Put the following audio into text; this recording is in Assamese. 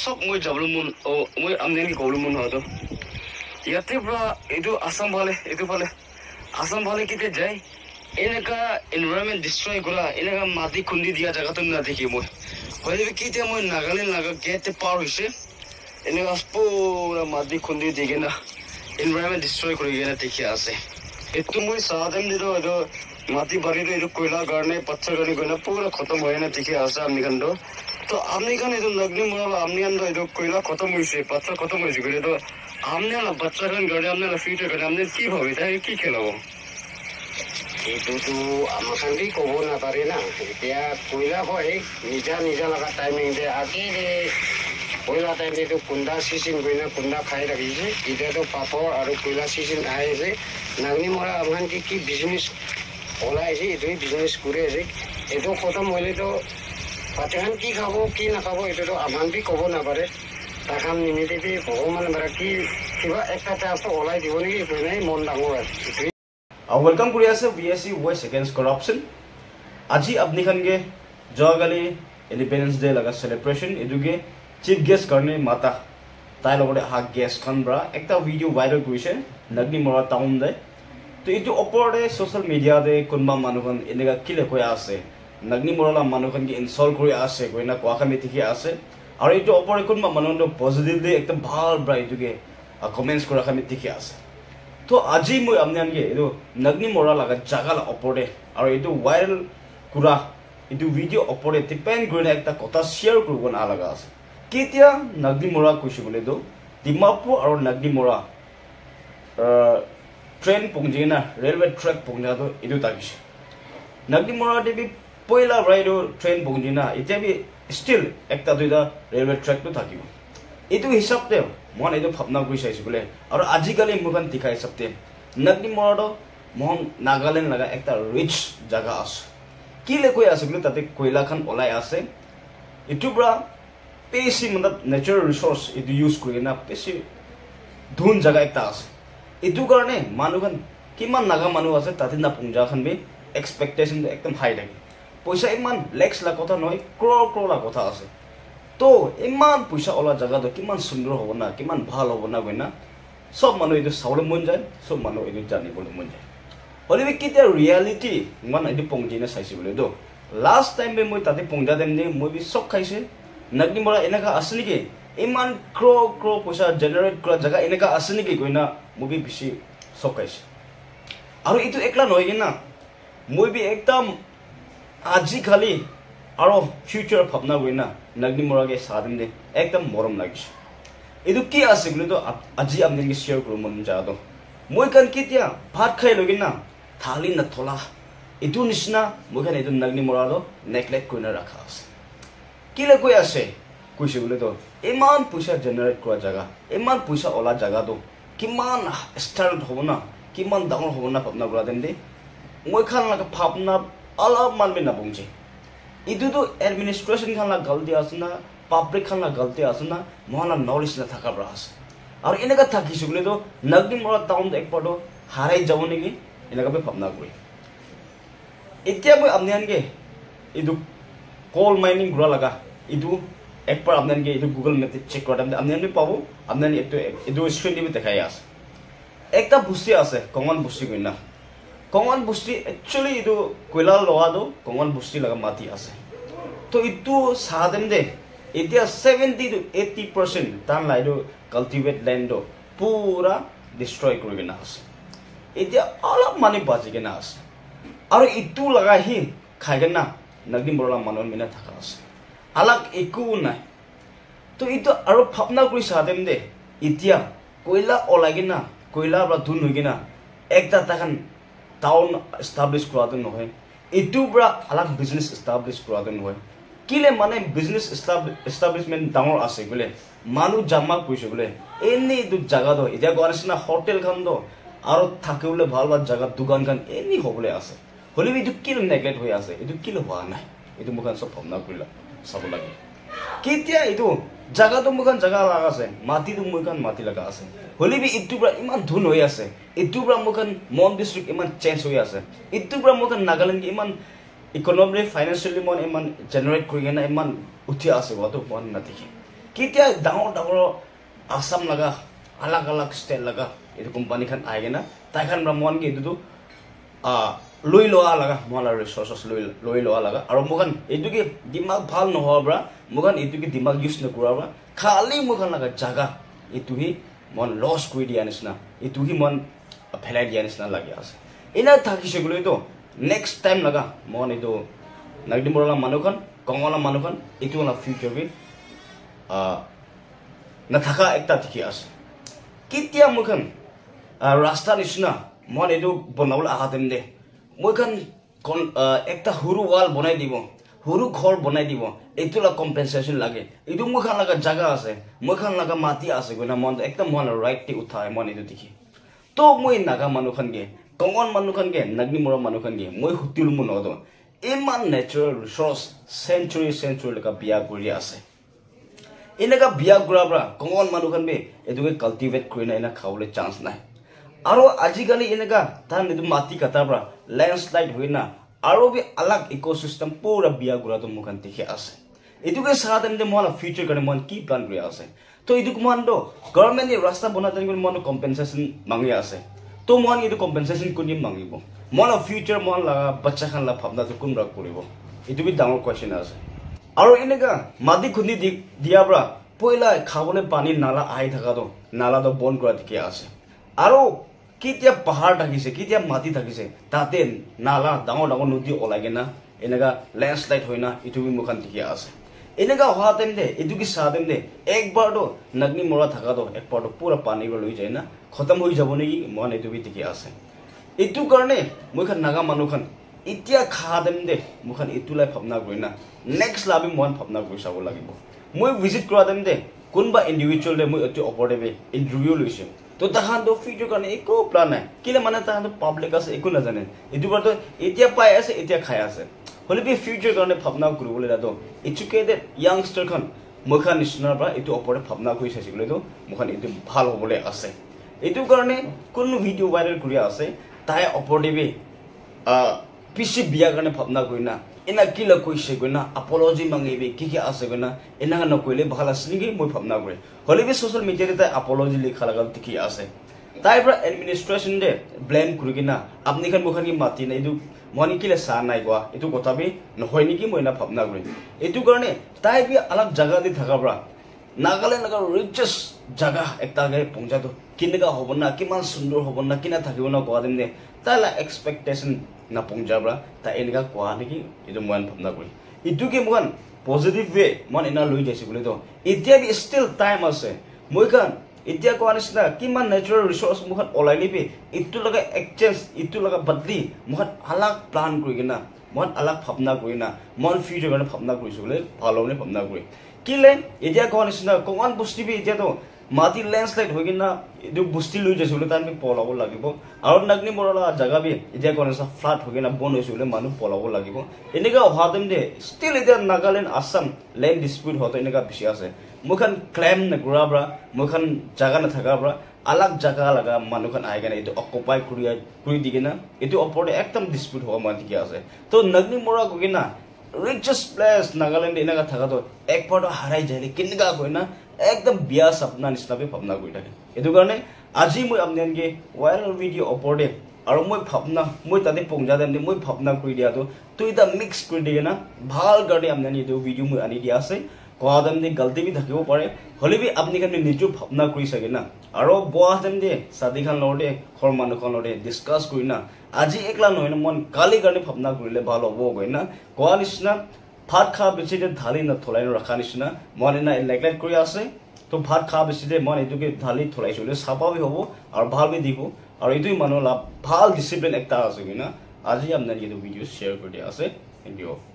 সব মই যাবলৈ মন মই আমদানি কৰিবলৈ মন হয়তো ইয়াতে পৰা এইটো আসাম ফালে আসাম ফালে কেতিয়া যায় এনেকা এনভাইৰনমেন্ট ডিষ্ট্ৰয় কৰা এনেকা মাটি খুন্দি দিয়া জেগাটো নাদেখি মই হয়তো কেতিয়া মই নাগালেণ্ড গেট পাৰ হৈছে এনেকা পুৰা মাটি খুন্দি দি কিনে এনভাইৰনমেন্ট ডিষ্ট্ৰয় কৰি কিনে দেখি আছে এইটো মই চাহাতেম দিলো এইটো মাটি বাৰীটো এইটো কয়লাৰ কাৰণে পাথৰ কাৰণে কয়লা পুৰা খতম হৈ কিনে দেখি আছে আমি কান্দো তো আপনি কান এইটো নগ্নি মৰাল আপনি কান এইটো কয়লা খতম হৈছে পাথৰ খতম হৈছে গ'লে তো আপনাৰ বাচ্চা খান গাড়ি আপনাৰ ফিউচাৰ গাড়ি আপনি কি ভাবে তাই কি খেলাব এইটোতো আমাৰ খান্দি ক'ব নাপাৰে না এতিয়া কয়লা হয় নিজা লগা টাইমিং দে আজি কয়লা টাইম এইটো কুন্দা চিচিন কৰি না কুন্দা খাই ৰাখিছে এতিয়াতো পাপৰ আৰু কয়লা চিচিন আহি আছে নাগনি মৰা আমাৰ কি বিজনেছ ওলাইছে এইটোৱে বিজনেছ কৰি আছে এইটো খতম হ'লেতো পাতিখান কি খাব কি নাখাব এইটোতো আমাৰ বি ক'ব নাপাৰে তাকান নিমিতে ভগৱান বাৰা কি কিবা একটা চান্স ওলাই দিব নেকি এইটো নাই মন ডাঙৰ আছে वेलकम কৰি আছে বিএসসি ভয়েস এগেইনষ্ট কৰাপশন আজি আপনি খানগে যোৱাকালি ইন্ডিপেন্ডেন্স ডে লগা সেলিব্ৰেশন এদুগে চিফ গেস্ট কাৰণে মাতা তাই লগতে হাক গেস্ট খান ব্ৰা একটা ভিডিও ভাইৰাল কৰিছে নগনি মৰা টাউন দে তো এইটো ওপৰতে সোশ্যাল মিডিয়া দে কোনবা মানুহখন এনেকা কিলে কৈ আছে নগনি মৰালা মানুহখন কি ইনসল্ট কৰি আছে কইনা কোৱাখানি ঠিকি আছে আৰু এইটো ওপৰতে কোনবা মানুহটো পজিটিভলি একদম ভাল ব্ৰা এদুগে কমেন্টস কৰা খানি ঠিকি আছে তো আজি মই আমনে এইটো নগনি মৰা লগা জাগাল ওপৰতে আৰু এইটো ভাইৰাল কুৰা এইটো ভিডিও ওপৰতে ডিপেন্ড কৰি একটা কথা শেয়াৰ কৰিব না লগা আছে কেতিয়া নগনি মৰা কৈছো বলে তো ডিমাপুৰ আৰু নগনি মৰা ট্ৰেইন পংজিনা ৰেলৱে ট্ৰেক পংজাটো এইটো তাকিছে নগনি মৰা দেবি পয়লা ৰাইডৰ ট্ৰেইন পংজিনা এতিয়া বি ষ্টিল একটা দুইটা ৰেলৱে ট্ৰেকটো থাকিব এইটো হিচাপতে মন এইটো ভাবনা কৰি চাইছো বলে আৰু আজিকালি মুখান টিকা হিচাপতে নগনি মৰাটো মন নাগালেণ্ড লগা একটা ৰিচ জাগা আছে কি লেকৈ আছে বলে তাতে কয়লা খান ওলাই আছে এইটো পৰা পেছি মানে নেচাৰেল ৰিসোৰ্স এইটো ইউজ কৰি না পেছি ধুন জাগা একটা আছে এইটো কাৰণে মানুহখান কিমান নাগা মানুহ আছে তাতে না পুঞ্জা খান বি এক্সপেক্টেশন একদম হাই থাকে পইচা ইমান লেক্স লা কথা নহয় ক্ৰ'ৰ লা কথা আছে তো ইমান পইচা ওলা জাগাটো কিমান সুন্দৰ হ'ব না কিমান ভাল হ'ব না গইনা সব মানুহ এইটো চাবলৈ মন যায় সব মানুহ এইটো জানিবলৈ মন যায় হলিবি কেতিয়া ৰিয়েলিটি মানে এইটো পংজিনে চাইছে বলে তো লাষ্ট টাইম মই তাতে পংজা দেম নে মই বি সব খাইছে নগনি মৰা এনেকা আছে নেকি ইমান ক্ৰ'ৰ পইচা জেনাৰেট কৰা জাগা এনেকা আছে নেকি গইনা মই বি বেছি সব খাইছে আৰু এইটো একলা নহয় কিনা মই বি একদম আজি খালি আৰু ফিউচাৰ ভাবনা গইনা নগনি মৰাকে সাদিম দে একদম মৰম লাগিছে এইটো কি আছে বলে তো আজি আপোনালোকে শেয়াৰ কৰিব মন যাado মই কান কেতিয়া ভাত খাই লগিন না থালি না থলা এইটো নিচিনা মই কান এইটো নগনি মৰাটো নেগলেক্ট কৰি ৰাখা আছে কি কৈ আছে কৈছে বলে তো ইমান পইচা জেনাৰেট কৰা জাগা ইমান পইচা ওলা জাগাটো কিমান ষ্টাৰ্ট হ'ব না কিমান ডাঙৰ হ'ব না ভাবনা কৰা দেন দে মই খান লাগা ভাবনা অলপমান বি নাবুংছে ইটোতো এডমিনিষ্ট্ৰেশ্যন খান লা গলতি আছে না পাব্লিক খান লা গলতি আছে না মহানা নলেজ না থাকা ব্ৰা আছে আৰু এনেকা থাকিছো বলে তো নগনি মৰা টাউন একবাৰটো হাৰাই যাব নেকি এনেকা বি ভাবনা কৰি এতিয়া মই আপোনালোকে এইটো কল মাইনিং গুৰা লগা এইটো একবাৰ আপোনালোকে এইটো গুগল মেপত চেক কৰা আপোনালোকে পাব আপোনালোকে এইটো স্ক্ৰীন টিভি দেখাই আছে একটা বস্তি আছে কঙন বস্তি কইনা কঙন বস্তি একচুয়ালি এইটো কয়লা লগাটো কঙন বস্তি লগা মাটি আছে তো এইটো সাদেম দে এতিয়া 70 to 80% তান লাইটো কাল্টিভেট ল্যান্ডো পুরা ডিস্ট্রয় কৰি কিনা আছে এতিয়া অলপ মানে বাজি কিনা আছে আৰু ইটো লগা হি খাই কিনা নগনি মৰা মানুহ মিনা থাকা আছে আলাক একো নাই তো ইটো আৰু ভাবনা কৰি সাদেম দে এতিয়া কয়লা ওলাই কিনা কয়লা পৰা ধুন হৈ কিনা একটা তাখান টাউন এস্টাব্লিশ কৰাটো নহয় এইটো পৰা আলাক বিজনেস এস্টাব্লিশ কৰাটো নহয় কিলে মানে বিজনেস এস্টাব্লিশমেন্ট ডাঙৰ আছে বলে মানুহ জামা কৈছে বলে এনে দু জাগা দ এতিয়া গণেশনা হোটেল খান দ আৰু থাকিবলৈ ভাল ভাল জাগা দোকান খান এনি হবলে আছে হলি এইটো কিল নেগলেক্ট হৈ আছে এইটো কিল হোৱা নাই এইটো মুখান সব ভাবনা কৰিলা চাব লাগে কেতিয়া এইটো জাগাটো মুখান জাগা লাগা আছে মাটিটো মুখান মাটি লাগা আছে হলি ইটো পৰা ইমান ধুন হৈ আছে ইটো পৰা মুখান মন ডিস্ট্ৰিক্ট ইমান চেঞ্জ হৈ আছে ইটো পৰা মুখান নাগালেণ্ড ইমান ইকোনমিক ফাইনান্সিয়ালি মন ইমান জেনাৰেট কৰি কিনে ইমান উঠি আছে বাটো মন নাথাকে কেতিয়া ডাঙৰ ডাঙৰ আসাম লগা আলাগ আলাগ ষ্টেট লগা এইটো কোম্পানী খান আহে না তাই খান মন কি এইটো লৈ লোৱা লগা মন আৰু ৰিচোৰ্চেছ লৈ লোৱা লগা আৰু মোখান এইটো কি দিমাগ ভাল নোহোৱাৰ পৰা মোখান এইটো কি দিমাগ ইউজ নকৰাৰ পৰা খালি মোখান লগা জাগা এইটো সি মন লছ কৰি দিয়া নিচিনা এইটো সি মন ফেলাই দিয়া নিচিনা লাগি আছে এনে থাকিছে গ'লেতো নেক্সট টাইম লগা মন এইটো নাগদিমৰা মানুহখন কঙলা মানুহখন এইটো না ফিউচাৰ বি নাথাকা একটা দেখি আছে কেতিয়া মোখান ৰাস্তা নিচিনা মন এইটো বনাবলৈ আহাতেন দে মোখান একটা সৰু ৱাল বনাই দিব সৰু ঘৰ বনাই দিব এইটো লা কম্পেনচেশ্যন লাগে এইটো মোখান লগা জাগা আছে মোখান লগা মাটি আছে গৈ মন একদম মন ৰাইটলি উঠাই মন এইটো দেখি তো মই নাগা মানুহখনকে কঙন মানুহখনকে নাগনিমৰা মানুহখনকে মই সুতিল মোৰ নদ ইমান নেচাৰেল ৰিচোৰ্চ চেঞ্চুৰী লগা বিয়া কৰি আছে এনেকা বিয়া কৰাৰ পৰা কঙন মানুহখন বে এইটোকে কাল্টিভেট কৰি নাই না খাবলৈ চান্স নাই আৰু আজিকালি এনেকা তাৰ এইটো মাটি কাটাৰ পৰা লেণ্ডশ্লাইড হৈ না আৰু বি আলাগ ইক'চিষ্টেম পুৰা বিয়া কৰাটো মোখান দেখি আছে এইটোকে চাহ তেনে মন ফিউচাৰ কাৰণে মন কি প্লান কৰি আছে তো এইটোক মনটো গভৰ্ণমেণ্টে ৰাস্তা বনাই তেনেকৈ মন কম্পেনচেশ্যন মাঙি আছে তো মন এইটো কম্পেনচেশ্যন কৰি মাঙিব মন ফিউচাৰ মন লগা বাচ্চা খান লগা ভাৱনাটো কোন ৰাগ কৰিব এইটো বি ডাঙৰ কুৱেশ্যন আছে আৰু এনেকা মাটি খুন্দি দিয়াৰ পৰা পইলা খাবলৈ পানী নালা আহি থকাটো নালাটো বন্ধ কৰা দেখি আছে আৰু কেতিয়া পাহাৰ থাকিছে কেতিয়া মাটি থাকিছে তাতে নালা ডাঙৰ ডাঙৰ নদী ওলাগে না এনেকা লেণ্ডশ্লাইড হয় না এইটো বি মোখান দেখি আছে এনেকা হোৱা টাইম দে এইটো কি চাহ টাইম দে একবাৰতো নাগনি মৰা থকাটো একবাৰতো পুৰা পানী লৈ যায় না খতম হৈ যাব নেকি মন এইটো বি দেখি আছে এইটো কাৰণে মোখান নাগা মানুহখন এতিয়া খা টাইম দে মোখান এইটোলাই ভাৱনা কৰি না নেক্সট লাভি মন ভাৱনা কৰি চাব লাগিব মই ভিজিট কৰা টাইম দে কোনোবা ইণ্ডিভিজুৱেল দে মই অতি অপৰদেৱে ইণ্টাৰভিউ লৈছোঁ তো তাহাঁতো ফিউচাৰ কাৰণে একো প্লান নাই কেলে মানে তাহাঁতো পাব্লিক আছে একো নাজানে এইটো বাৰতো এতিয়া পাই আছে এতিয়া খাই আছে হ'লে বি ফিউচাৰ কাৰণে ভাৱনা কৰিবলৈ দাদো এডুকেটেড য়াংষ্টাৰখন মোখান নিচিনাৰ পৰা এইটো ওপৰতে ভাৱনা কৰি চাইছিলেতো মোখান এইটো ভাল হ'বলৈ আছে এইটো কাৰণে কোনো ভিডিঅ' ভাইৰেল কৰি আছে তাই ওপৰদেৱে পিছে বিয়াৰ কাৰণে ভাৱনা কৰি না এনা কিলা কৈছে গৈ না আপলজি মাঙিবি কি আছে গৈ না এনা নকৰিলে ভাল আছে নেকি মই ভাৱনা কৰি হ'লে বি ছ'চিয়েল মিডিয়াতে তাই আপলজি লিখা লগা দেখি আছে তাইৰ পৰা এডমিনিষ্ট্ৰেশ্যন দে ব্লেম কৰি কিনা আপুনি খান মোখান কি মাতি নাই এইটো মই কিলে চাহ নাই গোৱা এইটো কথা বি নহয় নেকি মই না ভাৱনা কৰি এইটো কাৰণে তাই বি অলপ জাগা দি থকাৰ পৰা নাগালেণ্ড লগা ৰিচেষ্ট জাগা একটাকে পঞ্চায়তো কেনেকুৱা হ'ব না কিমান সুন্দৰ হ'ব না কিনা থাকিব না কোৱা দিম দে তাই এক্সপেক্টেশ্যন না পঞ্চায়ৰ পৰা তাই এনেকুৱা কোৱা নেকি এইটো মই ভাৱনা কৰি এইটোকে মোখান পজিটিভ ৱে মই এনা লৈ যাইছোঁ বুলিতো এতিয়া বি ষ্টিল টাইম আছে মই খান এতিয়া কোৱা নিচিনা কিমান নেচাৰেল ৰিচোৰ্চ মোখান ওলাই নিবি এইটো লগা এক্সচেঞ্জ এইটো লগা বদলি মোখান আলাগ প্লান কৰি কিনা মই আলাগ ভাৱনা কৰি না মই ফিউচাৰ কাৰণে ভাৱনা কৰিছোঁ বোলে ভাল হ'বলৈ ভাৱনা কৰি কিলে এতিয়া কোৱা নিচিনা কমান বস্তু বি এতিয়াতো মাটি লেণ্ডশ্লাইড হৈ কিনা এইটো বস্তি লৈ যাইছোঁ বোলে তাত আমি পলাব লাগিব আৰু নাগনি মৰলা জাগা বি এতিয়া কোৱা নিচিনা ফ্লাট হৈ কিনা বন্ধ হৈছোঁ বোলে মানুহ পলাব লাগিব এনেকুৱা অহা টাইম দে ষ্টিল এতিয়া নাগালেণ্ড আছাম লেণ্ড ডিছপিউট হওঁতে এনেকুৱা বেছি আছে মোখান ক্লেইম নকৰাৰ পৰা মোখান জাগা নাথাকাৰ পৰা আলাগ জাগা লগা মানুহখন আহি কিনে এইটো অকুপাই কৰি দি কিনা এইটো ওপৰতে একদম ডিছপিউট হোৱা মানুহ ঠিকে আছে তো নাগনি মৰা গৈ কিনা ৰিচেষ্ট প্লেচ নাগালেণ্ড এনেকুৱা থকাটো একবাৰতো হাৰাই যায় কেনেকুৱা গৈ না একদম বিয়া চাপনা নিচিনাকৈ ভাৱনা কৰি থাকে এইটো কাৰণে আজি মই আপোনালোকে ভাইৰেল ভিডিঅ' ওপৰতে আৰু মই ভাৱনা মই তাতে পঞ্জা দিম মই ভাৱনা কৰি দিয়াটো তো এতিয়া মিক্স কৰি দিয়ে না ভাল কাৰণে আপোনালোকে এইটো ভিডিঅ' মই আনি দিয়া আছে কোৱা টাইম দে গলতি বি থাকিব পাৰে হ'লে বি আপুনি খান নিজেও ভাৱনা কৰি চাগে না আৰু বোৱা টাইম দে চাদিখান লগতে ঘৰ মানুহখন লগতে ডিছকাছ কৰি না আজি একলা নহয় না মন কালি কাৰণে ভাৱনা কৰিলে ভাল হ'ব গৈ না কোৱা নিচিনা ভাত খোৱা বেছিতে ঢালি নথলাই ৰখা নিচিনা মন এনা নেগলেক্ট কৰি আছে তো ভাত খোৱা বেছিতে মন এইটোকে ঢালি থলাইছোঁ চাফা বি হ'ব আৰু ভাল বি দিব আৰু এইটোৱে মানুহৰ লাভ ভাল ডিচিপ্লিন একটা আছে গৈ না আজি আপোনাক এইটো ভিডিঅ' শ্বেয়াৰ কৰি দিয়া আছে থেংক ইউ